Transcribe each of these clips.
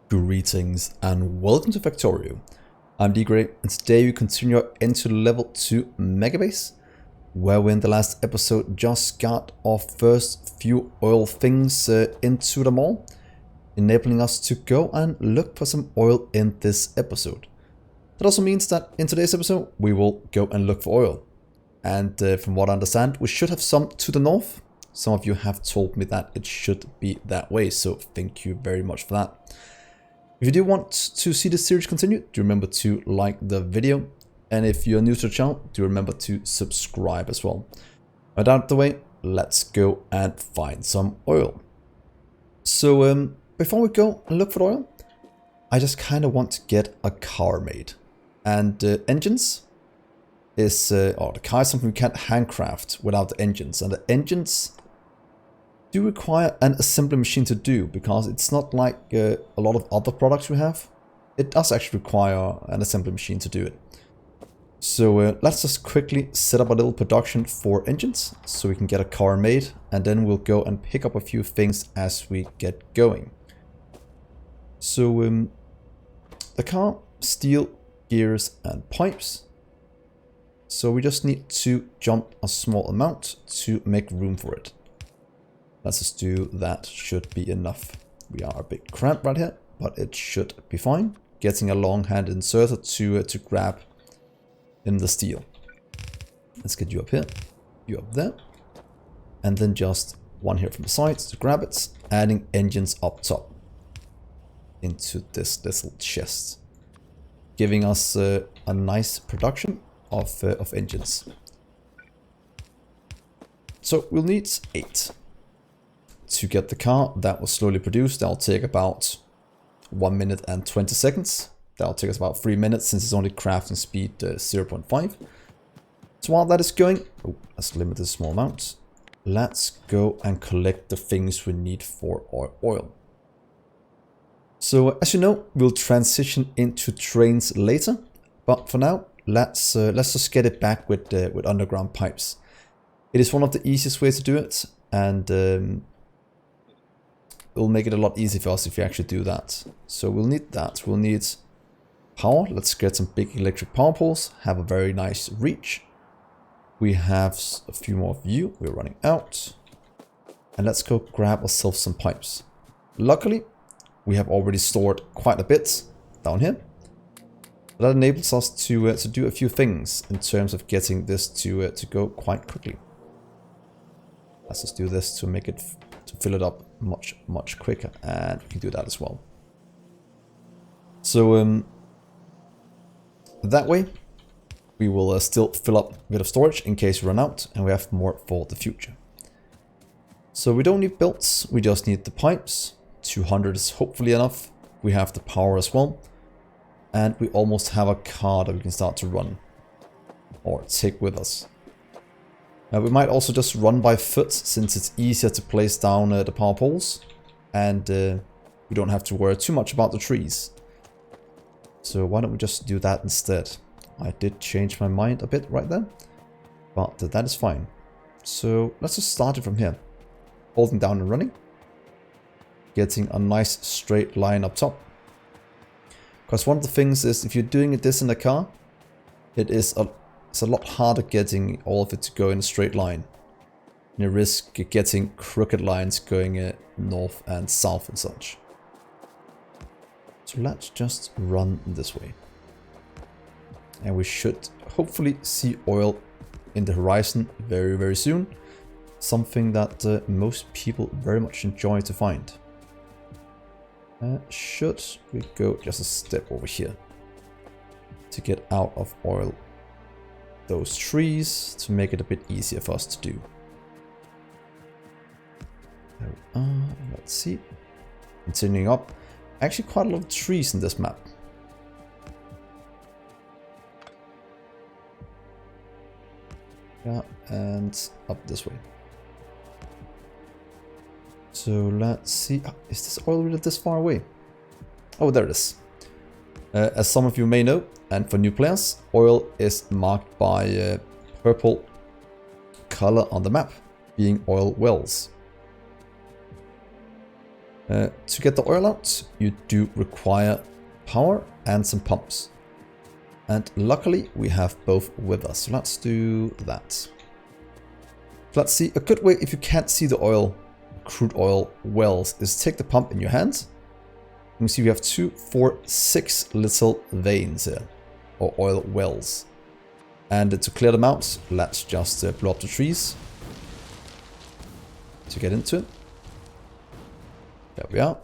Greetings and welcome to Factorio. I'm Dgray and today we continue our into level 2 Megabase, where we in the last episode just got our first few oil things into the mall, enabling us to go and look for some oil in this episode. That also means that in today's episode we will go and look for oil. And from what I understand, we should have some to the north. Some of you have told me that it should be that way, so thank you very much for that. If you do want to see this series continue, do remember to like the video. And if you're new to the channel, do remember to subscribe as well. With that out of the way, let's go and find some oil. So before we go and look for oil, I just kind of want to get a car made. And engines is, the car is something we can't handcraft without the engines. And the engines do require an assembly machine to do, because it's not like a lot of other products we have. It does actually require an assembly machine to do it. So let's just quickly set up a little production for engines so we can get a car made, and then we'll go and pick up a few things as we get going. So the car, steel, gears and pipes. So we just need to jump a small amount to make room for it. Let's just do that, should be enough. We are a bit cramped right here, but it should be fine. Getting a long hand inserter to grab in the steel. Let's get you up here, you up there. And then just one here from the sides to grab it, adding engines up top into this little chest. Giving us a nice production of engines. So we'll need 8. To get the car that will slowly produce. That'll take about 1 minute and 20 seconds. That'll take us about 3 minutes since it's only crafting speed 0.5. So while that is going, let's limit this small amount. Let's go and collect the things we need for our oil. So as you know, we'll transition into trains later, but for now, let's just get it back with underground pipes. It is one of the easiest ways to do it, and it'll make it a lot easier for us if we actually do that. So we'll need that. We'll need power. Let's get some big electric power poles. Have a very nice reach. We have a few more of you. We're running out. And let's go grab ourselves some pipes. Luckily, we have already stored quite a bit down here. That enables us to do a few things in terms of getting this to go quite quickly. Let's just do this to make it to fill it up much quicker, and we can do that as well. So that way we will still fill up a bit of storage in case we run out, and we have more for the future. So we don't need belts, we just need the pipes. 200 is hopefully enough. We have the power as well, and we almost have a car that we can start to run or take with us. We might also just run by foot, since it's easier to place down the power poles, and we don't have to worry too much about the trees. So why don't we just do that instead? I did change my mind a bit right there, but that is fine. So let's just start it from here. Holding down and running. Getting a nice straight line up top. Because one of the things is, if you're doing this in the car, it's a lot harder getting all of it to go in a straight line. And you risk getting crooked lines going north and south and such. So let's just run this way. And we should hopefully see oil in the horizon very, very soon. Something that most people very much enjoy to find. Should we go just a step over here to get out of oil those trees, to make it a bit easier for us to do. There we are. Let's see. Continuing up. Actually quite a lot of trees in this map. Yeah, and up this way. So let's see. Is this oil really this far away? Oh, there it is. As some of you may know, and for new players, oil is marked by a purple color on the map, being oil wells. To get the oil out, you do require power and some pumps. And luckily, we have both with us. So let's do that. So let's see. A good way, if you can't see the oil, crude oil wells, is take the pump in your hands. You can see we have 2, 4, 6 little veins here, or oil wells. And to clear them out, let's just blow up the trees to get into it. There we are.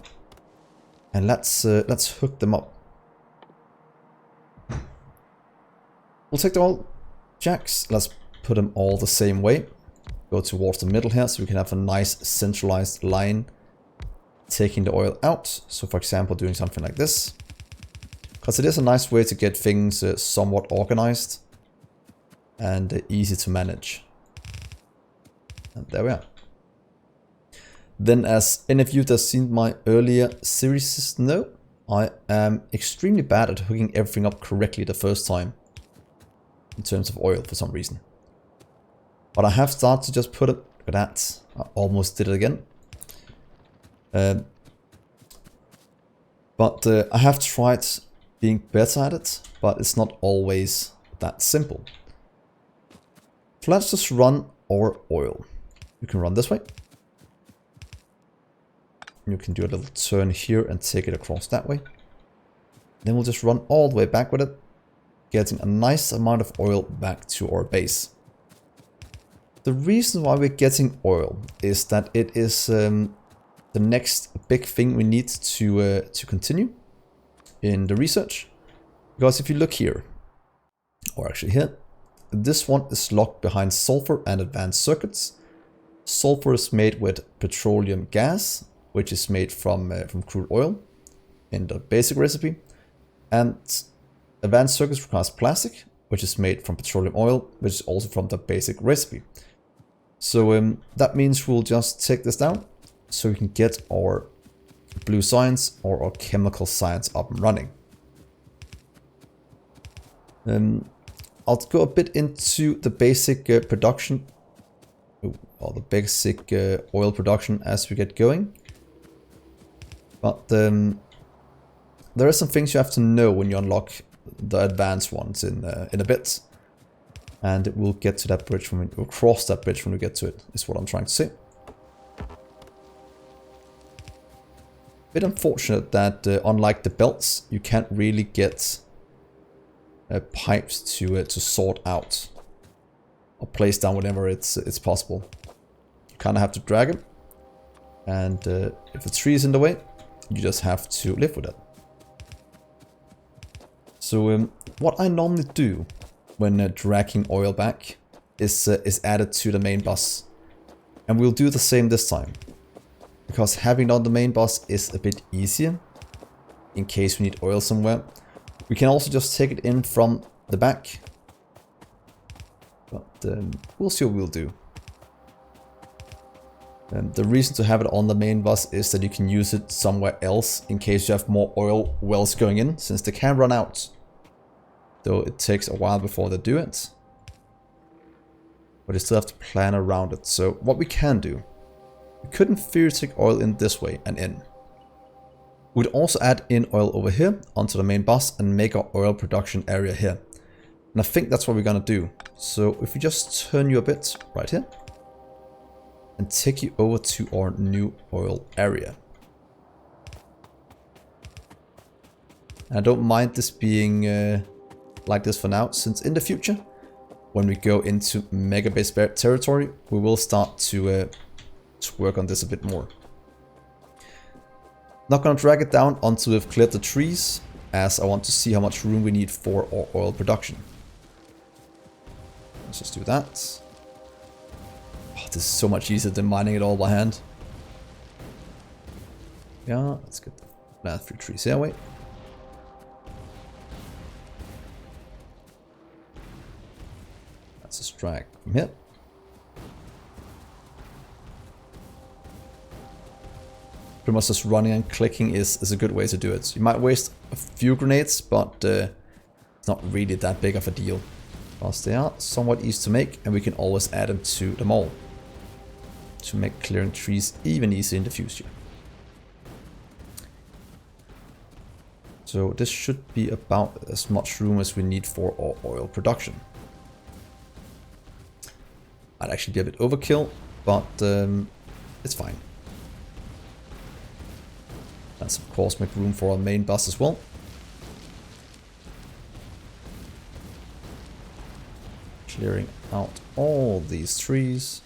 And let's hook them up. We'll take the oil jacks. Let's put them all the same way. Go towards the middle here so we can have a nice centralized line taking the oil out. So for example, doing something like this. Because it is a nice way to get things somewhat organized and easy to manage. And there we are. Then, as any of you that have seen my earlier series know, I am extremely bad at hooking everything up correctly the first time in terms of oil for some reason. But I have started to just put it, look at that, I almost did it again. But I have tried being better at it, but it's not always that simple. So let's just run our oil. You can run this way. You can do a little turn here and take it across that way. Then we'll just run all the way back with it, getting a nice amount of oil back to our base. The reason why we're getting oil is that it is the next big thing we need to continue in the research. Because if you look here, or actually here, this one is locked behind sulfur and advanced circuits. Sulfur is made with petroleum gas, which is made from crude oil in the basic recipe. And advanced circuits requires plastic, which is made from petroleum oil, which is also from the basic recipe. So that means we'll just take this down so we can get our blue science or our chemical science up and running. I'll go a bit into the basic production, or the basic oil production as we get going. But there are some things you have to know when you unlock the advanced ones in a bit. And we'll get to that bridge when we'll cross that bridge when we get to it, is what I'm trying to say. Bit unfortunate that unlike the belts, you can't really get pipes to sort out or place down whenever it's possible. You kind of have to drag them, and if a tree is in the way, you just have to live with it. So what I normally do when dragging oil back is add it to the main bus, and we'll do the same this time, because having it on the main bus is a bit easier in case we need oil somewhere. We can also just take it in from the back, but we'll see what we'll do. The reason to have it on the main bus is that you can use it somewhere else in case you have more oil wells going in, since they can run out. Though it takes a while before they do it. But you still have to plan around it. So what we can do, we could in theory take oil in this way and in. We'd also add in oil over here onto the main bus and make our oil production area here. And I think that's what we're gonna do. So if we just turn you a bit right here and take you over to our new oil area. And I don't mind this being like this for now, since in the future, when we go into Megabase territory, we will start to work on this a bit more. Not gonna drag it down until we've cleared the trees, as I want to see how much room we need for our oil production. Let's just do that. Oh, this is so much easier than mining it all by hand. Yeah, let's get the last few trees here. Wait. Let's just drag from here. Pretty much just running and clicking is a good way to do it. You might waste a few grenades, but it's not really that big of a deal. Because they are somewhat easy to make, and we can always add them to them all. To make clearing trees even easier in the future. So this should be about as much room as we need for our oil production. I'd actually be a bit overkill, but it's fine. Let's of course make room for our main bus as well. Clearing out all these trees.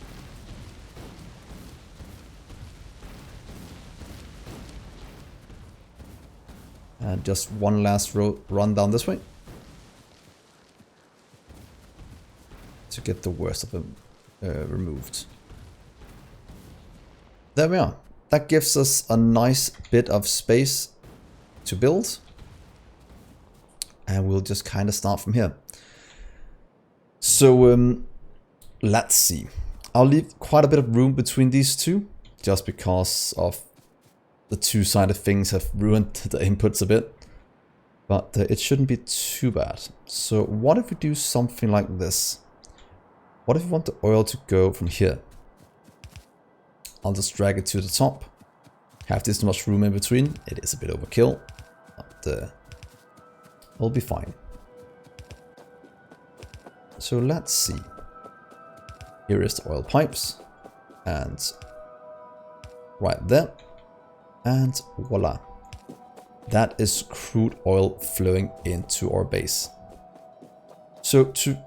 And just one last run down this way. To get the worst of them removed. There we are. That gives us a nice bit of space to build. And we'll just kind of start from here. So let's see. I'll leave quite a bit of room between these two, just because of the two-sided things have ruined the inputs a bit. But it shouldn't be too bad. So what if we do something like this? What if we want the oil to go from here? I'll just drag it to the top. Have this much room in between. It is a bit overkill, but we'll be fine. So let's see. Here is the oil pipes. And right there. And voila. That is crude oil flowing into our base. So to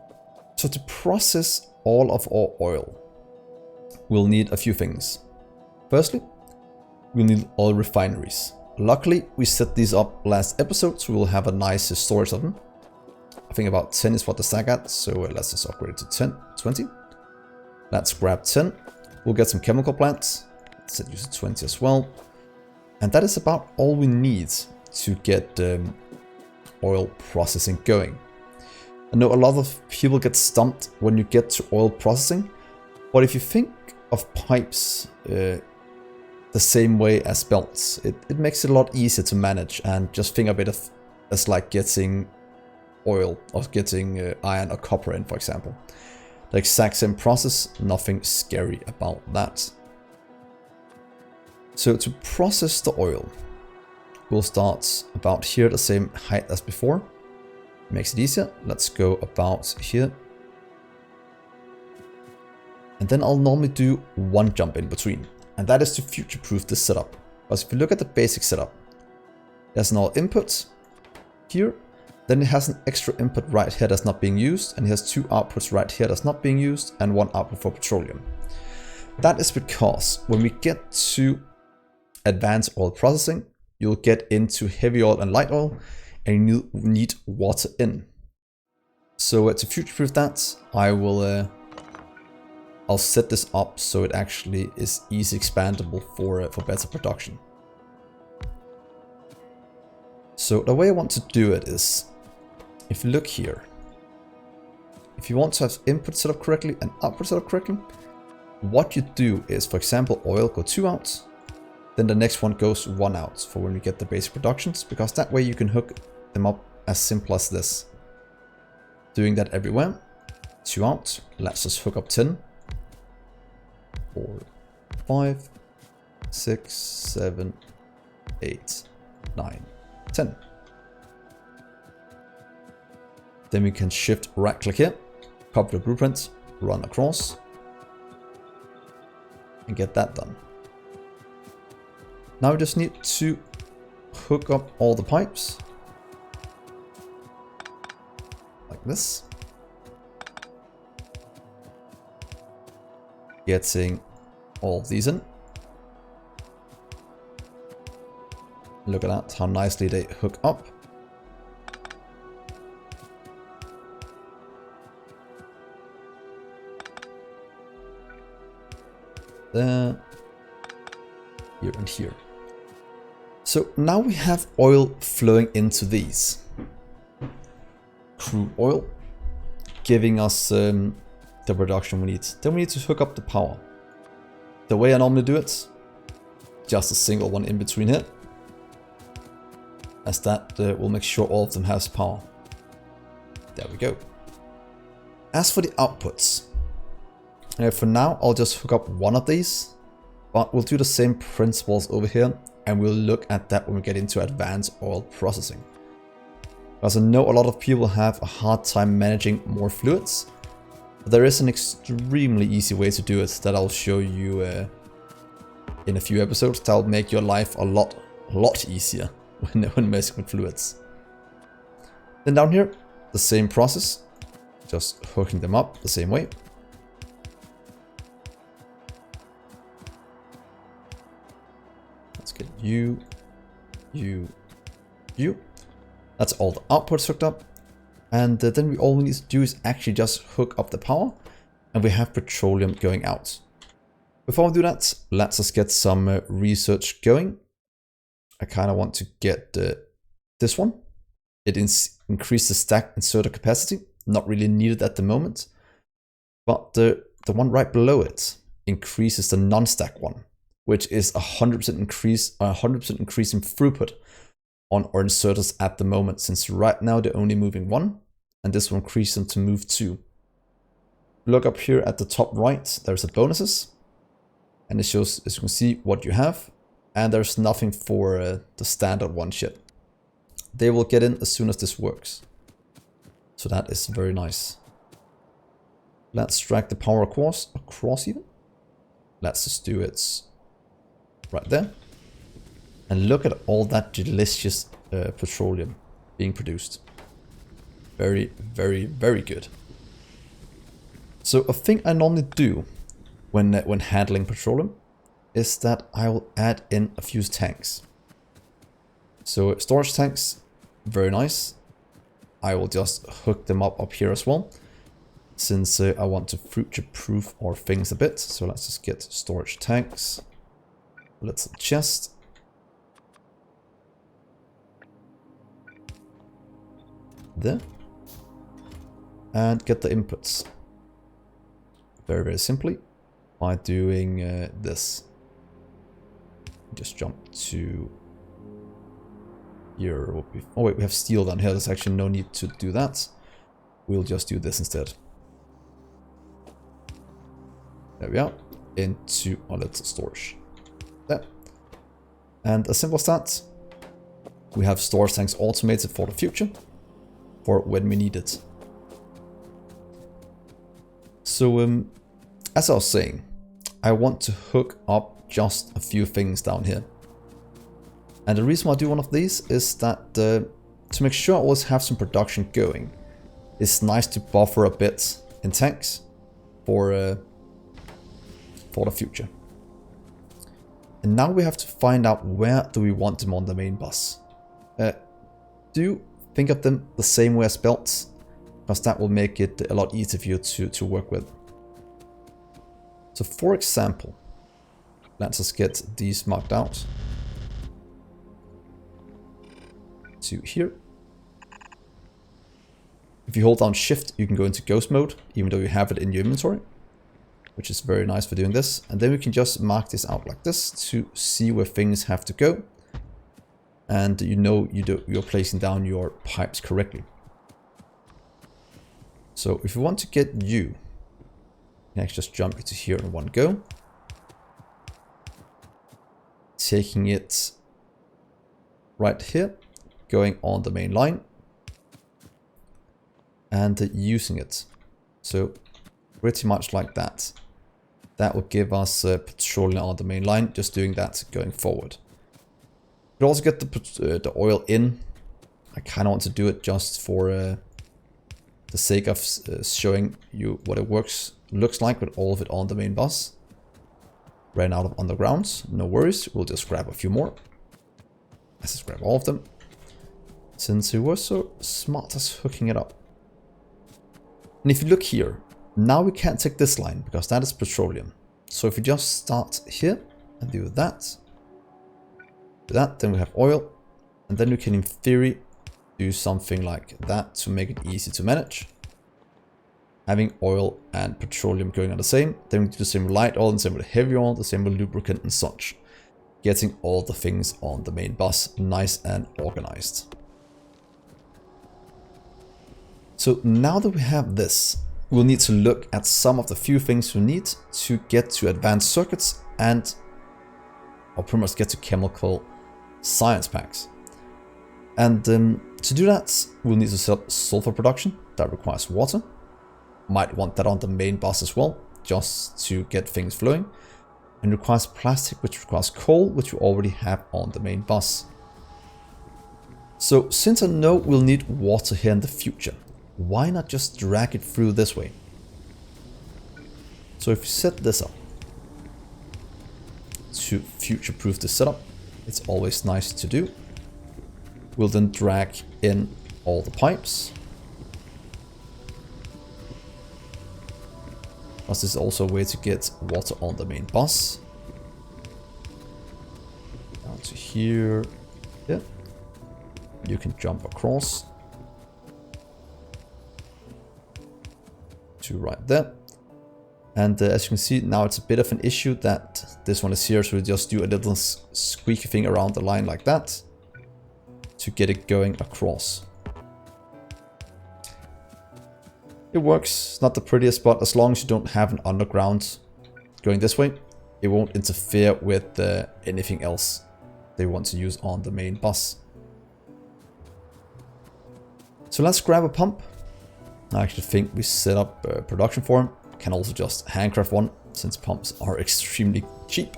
process all of our oil, we'll need a few things. Firstly, we'll need oil refineries. Luckily, we set these up last episode, so we'll have a nice storage of them. I think about 10 is what the stack at, so let's just upgrade it to 20. Let's grab 10. We'll get some chemical plants. Let's set use 20 as well. And that is about all we need to get oil processing going. I know a lot of people get stumped when you get to oil processing, but if you think of pipes the same way as belts, it makes it a lot easier to manage, and just think of it as like getting oil or getting iron or copper in, for example. The exact same process, nothing scary about that. So to process the oil, we'll start about here, the same height as before. Makes it easier. Let's go about here. And then I'll normally do one jump in between. And that is to future-proof this setup. Because if you look at the basic setup, there's an all input here. Then it has an extra input right here that's not being used. And it has two outputs right here that's not being used. And one output for petroleum. That is because when we get to advanced oil processing, you'll get into heavy oil and light oil. And you need water in. So to future-proof that, I'll set this up so it actually is easy expandable for better production. So the way I want to do it is, if you look here, if you want to have input set up correctly and output set up correctly, what you do is, for example, oil go 2 out, then the next one goes 1 out for when we get the basic productions, because that way you can hook them up as simple as this. Doing that everywhere. 2 out. Let's just hook up 10. 4, 5, 6, 7, 8, 9, 10. Then we can shift right click here, copy the blueprint, run across, and get that done. Now we just need to hook up all the pipes. Like this. Getting all of these in. Look at that, how nicely they hook up. There. Here and here. So now we have oil flowing into these. Crude oil, giving us the production we need. Then we need to hook up the power. The way I normally do it, just a single one in between here, as that will make sure all of them has power. There we go. As for the outputs, for now I'll just hook up one of these, but we'll do the same principles over here. and we'll look at that when we get into advanced oil processing. Because I know a lot of people have a hard time managing more fluids, but there is an extremely easy way to do it that I'll show you in a few episodes that will make your life a lot easier when messing with fluids. Then down here, the same process, just hooking them up the same way. Let's get you. That's all the outputs hooked up. And then all we need to do is actually just hook up the power, and we have petroleum going out. Before we do that, let's just get some research going. I kind of want to get this one. It increases the stack inserter capacity, not really needed at the moment. But the one right below it increases the non-stack one, which is 100% increase, 100% increase in throughput on our inserters at the moment, since right now they're only moving 1, and this will increase them to move 2. Look up here at the top right, there's a bonuses, and it shows, as you can see, what you have, and there's nothing for the standard one yet. They will get in as soon as this works. So that is very nice. Let's drag the power across even. Let's just do it right there. And look at all that delicious petroleum being produced. Very, very, very good. So a thing I normally do when handling petroleum is that I will add in a few tanks. So storage tanks, very nice. I will just hook them up here as well, since I want to future-proof our things a bit. So let's just get storage tanks. Let's chest. There. And get the inputs. Very, very simply by doing this. Just jump to here. Oh wait, we have steel down here. There's actually no need to do that. We'll just do this instead. There we are. Into our little storage. There. And as simple as that, we have storage tanks automated for the future, for when we need it. So as I was saying, I want to hook up just a few things down here. And the reason why I do one of these is that to make sure I always have some production going, it's nice to buffer a bit in tanks for the future. And now we have to find out where do we want them on the main bus. Do think of them the same way as belts, because that will make it a lot easier for you to work with. So for example, let's just get these marked out to here. If you hold down shift, you can go into ghost mode, even though you have it in your inventory, which is very nice for doing this. And then we can just mark this out like this to see where things have to go. And you know you're placing down your pipes correctly. So if you want to get you can actually just jump into here in one go. Taking it right here, going on the main line, and using it. So pretty much like that. That will give us petroleum on the main line, just doing that going forward. You also get the oil in. I kind of want to do it just for the sake of showing you what it looks like with all of it on the main bus. Ran out of undergrounds, no worries, we'll just grab a few more. Let's just grab all of them, since we were so smart as hooking it up. And if you look here, now we can't take this line because that is petroleum. So if we just start here and do that, then we have oil, and then we can in theory do something like that to make it easy to manage. Having oil and petroleum going on the same, then we do the same with light oil, and the same with heavy oil, the same with lubricant and such. Getting all the things on the main bus nice and organized. So now that we have this, we'll need to look at some of the few things we need to get to advanced circuits and or pretty much get to chemical science packs. And to do that, we'll need to set up sulfur production. That requires water. Might want that on the main bus as well, just to get things flowing. And requires plastic, which requires coal, which we already have on the main bus. So since I know we'll need water here in the future, why not just drag it through this way? So if you set this up to future-proof the setup, it's always nice to do. We'll then drag in all the pipes. This is also a way to get water on the main bus. Down to here. Yeah. You can jump across to right there. And as you can see, now it's a bit of an issue that this one is here, so we just do a little squeaky thing around the line like that to get it going across. It works, not the prettiest, but as long as you don't have an underground going this way, it won't interfere with anything else they want to use on the main bus. So let's grab a pump. I actually think we set up a production for him. Can also just handcraft one, since pumps are extremely cheap.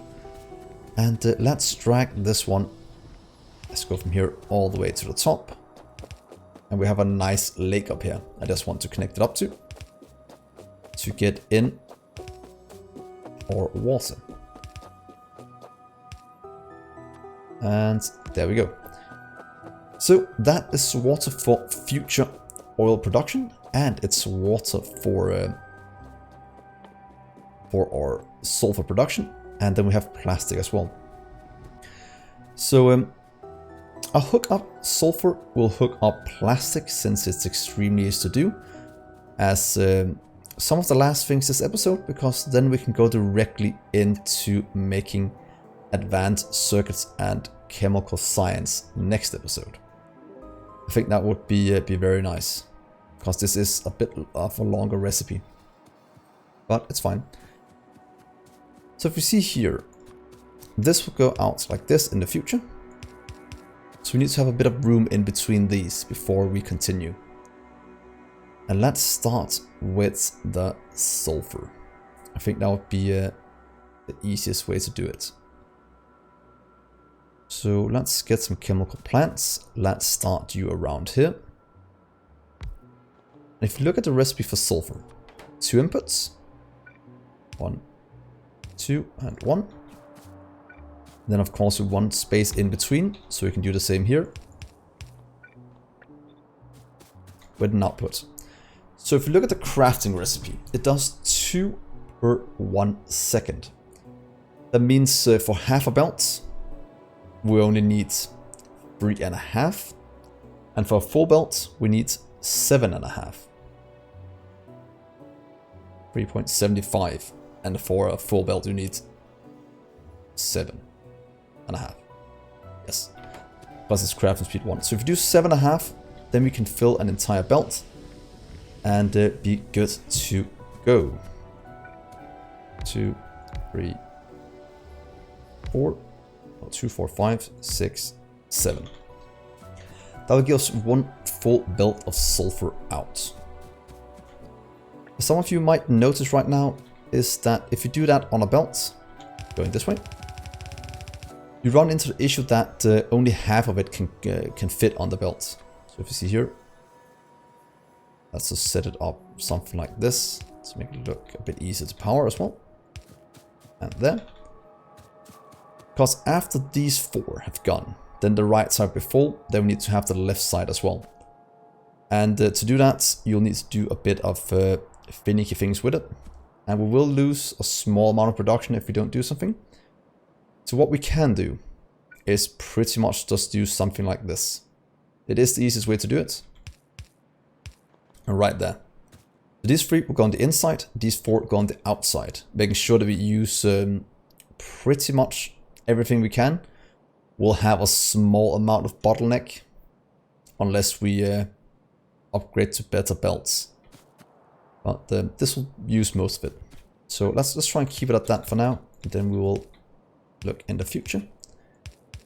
And let's drag this one. Let's go from here all the way to the top. And we have a nice lake up here. I just want to connect it up to get in our water. And there we go. So that is water for future oil production, and it's water for our sulfur production, and then we have plastic as well. So I'll hook up sulfur, we'll hook up plastic since it's extremely easy to do as some of the last things this episode, because then we can go directly into making advanced circuits and chemical science next episode. I think that would be very nice, because this is a bit of a longer recipe, but it's fine. So if you see here, this will go out like this in the future. So we need to have a bit of room in between these before we continue. And let's start with the sulfur. I think that would be the easiest way to do it. So let's get some chemical plants. Let's start you around here. If you look at the recipe for sulfur, 2 inputs, 1, 2, and 1. Then of course we want space in between, so we can do the same here with an output. So if you look at the crafting recipe, it does 2 per 1 second. That means for half a belt, we only need 3.5, and for a full belt, we need 7.5. 3.75, and for a full belt, you need 7.5. Yes, plus it's crafting speed 1. So if you do 7.5, then we can fill an entire belt and be good to go. 2, 3, 4. 2, 4, 5, 6, 7. That will give us 1 full belt of sulfur out. Some of you might notice right now is that if you do that on a belt, going this way, you run into the issue that only half of it can fit on the belt. So if you see here, let's just set it up something like this to make it look a bit easier to power as well. And there. Because after these 4 have gone, then the right side will be full, then we need to have the left side as well. And to do that, you'll need to do a bit of finicky things with it. And we will lose a small amount of production if we don't do something. So what we can do is pretty much just do something like this. It is the easiest way to do it. And right there. So these 3 will go on the inside, these 4 go on the outside, making sure that we use pretty much everything we can. We'll have a small amount of bottleneck unless we upgrade to better belts. But this will use most of it. So let's try and keep it at that for now. And then we will look in the future.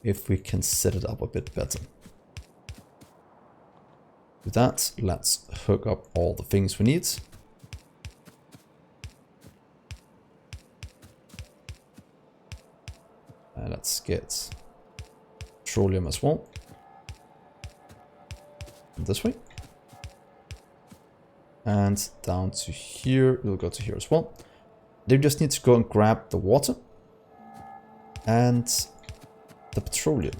if we can set it up a bit better. With that, let's hook up all the things we need. And let's get petroleum as well. This way. And down to here, we'll go to here as well. Then we just need to go and grab the water and the petroleum.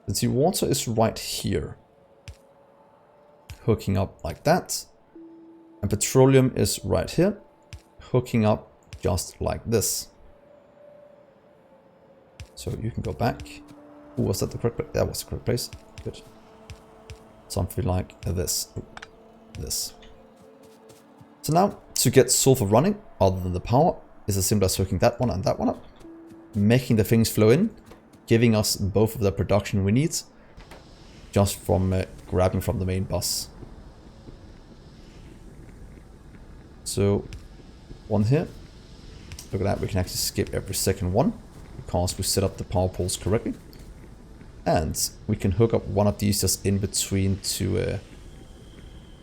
The water is right here, hooking up like that, and petroleum is right here, hooking up just like this. So you can go back. Ooh, was that the correct place? That was the correct place. Good. Something like this. Ooh, this. So now, to get Sulfur running, other than the power, is as simple as hooking that one and that one up, making the things flow in, giving us both of the production we need, just from grabbing from the main bus. So, one here. Look at that, we can actually skip every second one, because we set up the power poles correctly. And we can hook up one of these just in between to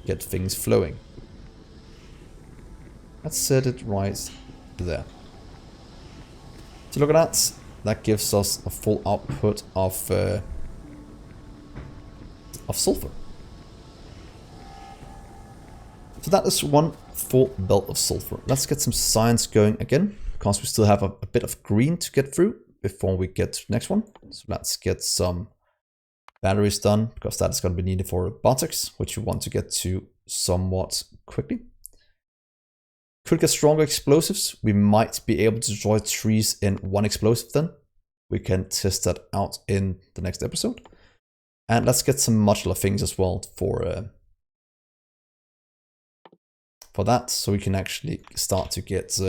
get things flowing. Let's set it right there. So look at that. That gives us a full output of sulfur. So that is one full belt of sulfur. Let's get some science going again, because we still have a bit of green to get through before we get to the next one. So let's get some batteries done, because that is going to be needed for robotics, which we want to get to somewhat quickly. Could get stronger explosives. We might be able to destroy trees in one explosive then. We can test that out in the next episode. And let's get some modular things as well for that, so we can actually start to get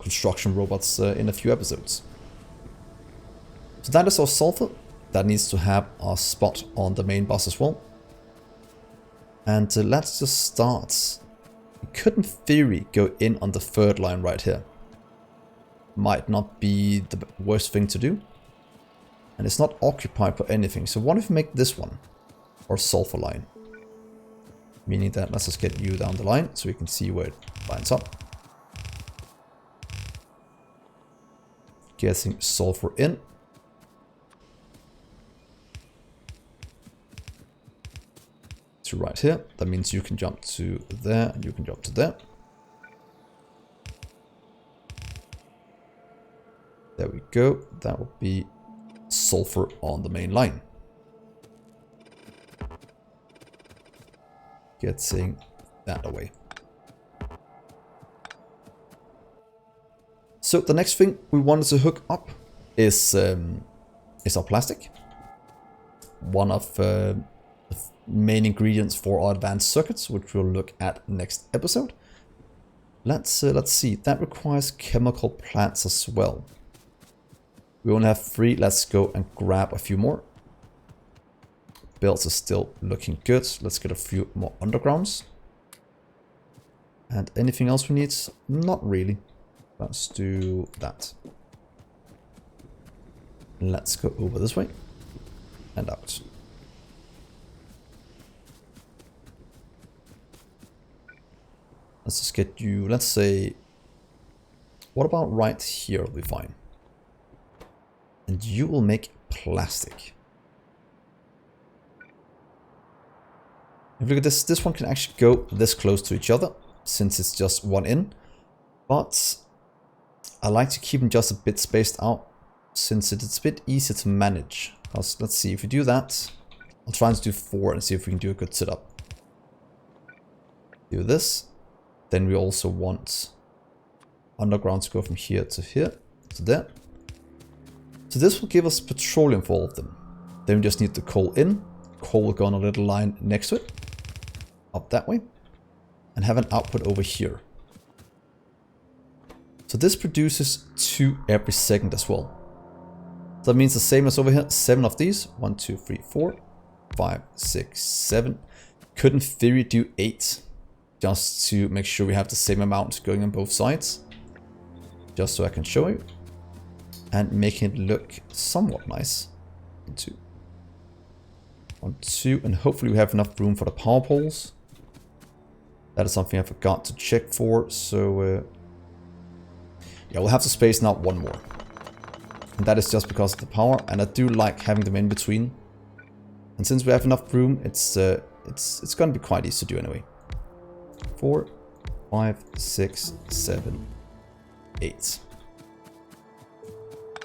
construction robots in a few episodes. So that is our sulfur. That needs to have our spot on the main bus as well. And let's just start. We could in theory go in on the third line right here. Might not be the worst thing to do. And it's not occupied for anything. So what if we make this one our sulfur line? Meaning that let's just get you down the line so we can see where it lines up. Getting sulfur in. To right here. That means you can jump to there and you can jump to there. There we go. That will be sulfur on the main line. Getting that away. So the next thing we wanted to hook up is our plastic. One of the main ingredients for our advanced circuits, which we'll look at next episode. Let's see. That requires chemical plants as well. We only have 3. Let's go and grab a few more. Builds are still looking good. Let's get a few more undergrounds. And anything else we need? Not really. Let's do that. Let's go over this way and out. Let's just get you, let's say, what about right here will be fine. And you will make plastic. If you look at this, this one can actually go this close to each other, since it's just one in. But I like to keep them just a bit spaced out, since it's a bit easier to manage. Because let's see, if we do that, I'll try and do 4 and see if we can do a good setup. Do this. Then we also want underground to go from here to there. So this will give us petroleum for all of them. Then we just need the coal in. Coal will go on a little line next to it. Up that way. And have an output over here. So this produces 2 every second as well. So that means the same as over here. 7 of these. 1, 2, 3, 4, 5, 6, 7. Could in theory do 8. Just to make sure we have the same amount going on both sides. Just so I can show you. and making it look somewhat nice. 1, 2. 1, 2, and hopefully we have enough room for the power poles. That is something I forgot to check for, so yeah, we'll have to space now one more. And that is just because of the power, and I do like having them in between. And since we have enough room, it's going to be quite easy to do anyway. 4, 5, 6, 7, 8.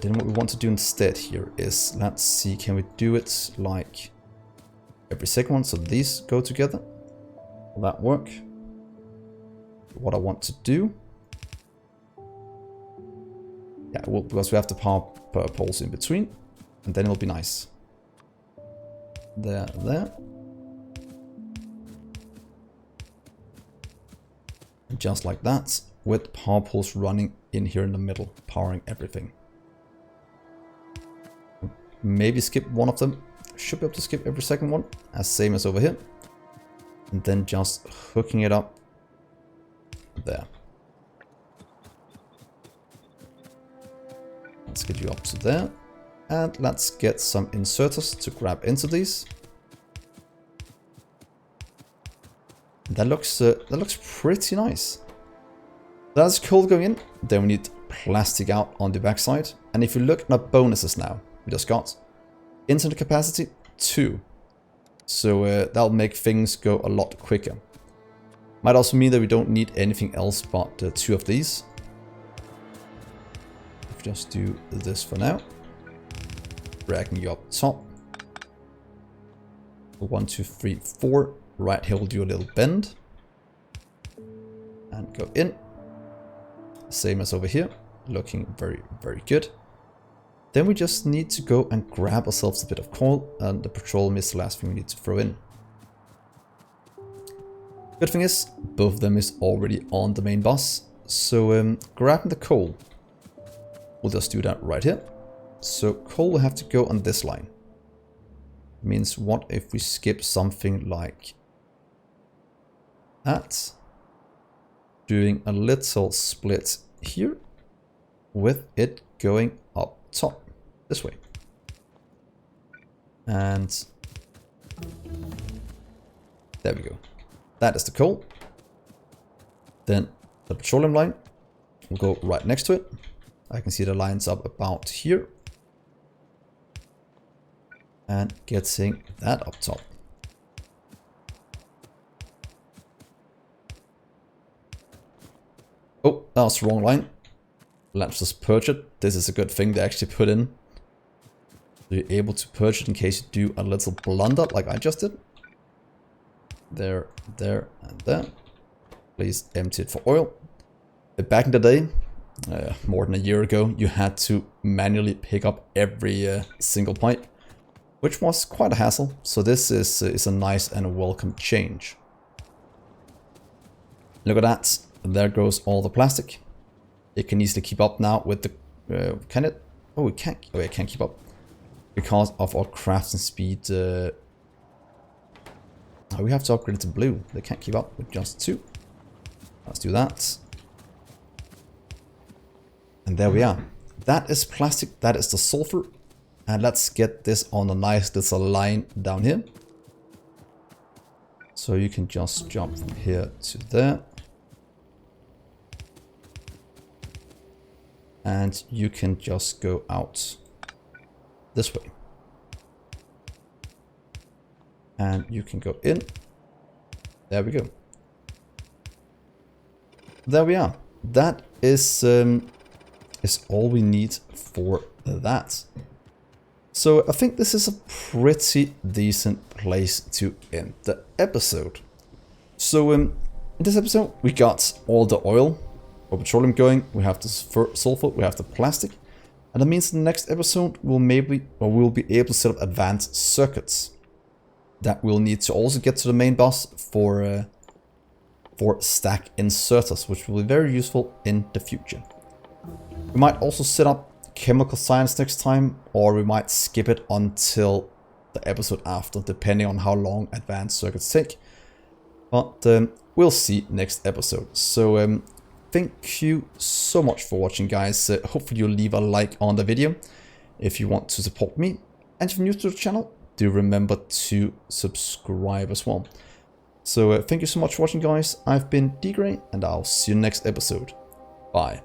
Then what we want to do instead here is, let's see, can we do it like every second one, so these go together? Will that work? What I want to do, yeah, well, because we have the power poles in between, and then it'll be nice. There, there. And just like that, with power poles running in here in the middle, powering everything. Maybe skip one of them. Should be able to skip every second one, as same as over here. And then just hooking it up there. Let's get you up to there. And let's get some inserters to grab into these. That looks pretty nice. That's cool going in. Then we need plastic out on the backside. And if you look at our bonuses now, we just got internet capacity 2. So that'll make things go a lot quicker. Might also mean that we don't need anything else but 2 of these. Just do this for now. Dragging you up top. 1, 2, 3, 4. Right here we'll do a little bend. And go in. Same as over here. Looking very, very good. Then we just need to go and grab ourselves a bit of coal, and the petroleum is the last thing we need to throw in. Good thing is, both of them is already on the main bus, so grabbing the coal, we'll just do that right here. So coal will have to go on this line. Means what if we skip something like that? Doing a little split here, with it going up top this way, and there we go. That is the coal. Then the petroleum line will go right next to it. I can see the lines up about here, and getting that up top. Oh, that was the wrong line. Let's just purge it. This is a good thing they actually put in. So you're able to purge it in case you do a little blunder like I just did. There, there, and there. Please empty it for oil. Back in the day, more than a year ago, you had to manually pick up every single pipe, which was quite a hassle. So this is a nice and a welcome change. Look at that. There goes all the plastic. It can easily keep up now with the... can it? Oh, it can't. Oh, it can't keep up. Because of our crafting speed. Oh, we have to upgrade it to blue. They can't keep up with just 2. Let's do that. And there we are. That is plastic. That is the sulfur. And let's get this on a nice little line down here. So you can just jump from here to there. And you can just go out this way. And you can go in. There we go. There we are. That is all we need for that. So I think this is a pretty decent place to end the episode. So in this episode we got all the oil or petroleum going, we have the sulfur, we have the plastic, and that means in the next episode we'll be able to set up advanced circuits that we'll need to also get to the main bus for stack inserters, which will be very useful in the future. We might also set up chemical science next time, or we might skip it until the episode after, depending on how long advanced circuits take. But we'll see next episode. So thank you so much for watching, guys. Hopefully you'll leave a like on the video if you want to support me. And if you're new to the channel, do remember to subscribe as well. So thank you so much for watching, guys. I've been Dgray, and I'll see you next episode. Bye.